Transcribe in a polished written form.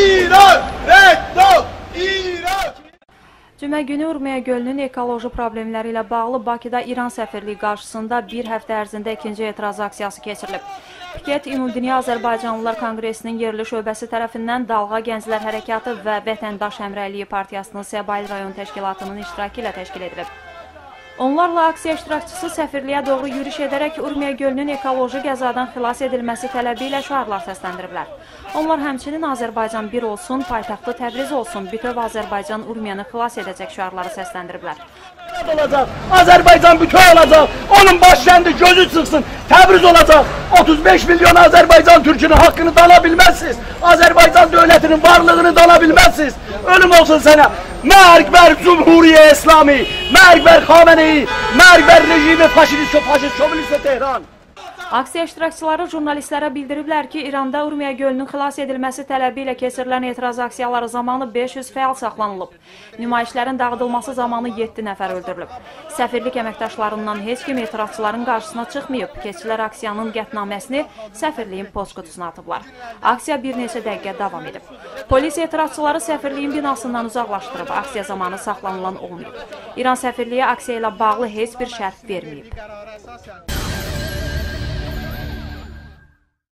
İran! Reddol! İran! Cümə günü Urmiya gölünün ekoloji problemləri ilə bağlı Bakıda İran səfirliyi qarşısında bir həftə ərzində ikinci etiraz aksiyası keçirilib. Piket Ümumdünya Azərbaycanlılar Konqresinin yerli şöbəsi tərəfindən Dalğa Gənclər Hərəkatı və Vətəndaş Həmrəyliyi Partiyasının Səbail rayon təşkilatının iştirakı ilə təşkil edilib. Onlarla aksiya iştirakçısı səfirliyə doğru yürüş edərək Urmiya gölünün ekoloji qəzadan xilas edilməsi tələbi ilə şüarlar səsləndiriblər. Onlar həmçinin Azərbaycan bir olsun, paytaxtı Təbriz olsun, bütöv Azərbaycan Urmiyanı xilas edəcək şüarları səsləndiriblər. Azərbaycan bütöv olacaq, onun başkəndi gözü çıxsın, Təbriz olacaq. 35 milyon Azərbaycan türkünün haqqını dana bilməzsiniz. Azərbaycan dövlətinin varlığını dana bilməzsiniz. Ölüm olsun sənə. Mərg bər Cumhuriyə İslami, mərg bər Xameneyi, mərg bər rejimi faşist şovinist Tehran. Aksiya iştirakçıları jurnalistlərə bildiriblər ki, İranda Urmiya gölünün xilas edilməsi tələbi ilə keçirilən etiraz aksiyaları zamanı 500 fəal saxlanılıb. Nümayişlərin dağıdılması zamanı 7 nəfər öldürülüb. Səfirlik əməkdaşlarından heç kim etirazçıların qarşısına çıxmayıb. Keçilər aksiyanın qətnaməsini səfirliyin post qutusuna atıblar. Aksiya bir neçə dəqiqə davam edib. Polis etirazçıları səfirliyin binasından uzaqlaşdırıb. Aksiya zamanı saxlanılan olmayıb. İran səfirliyi aksiya ilə bağlı heç bir şərh verməyib.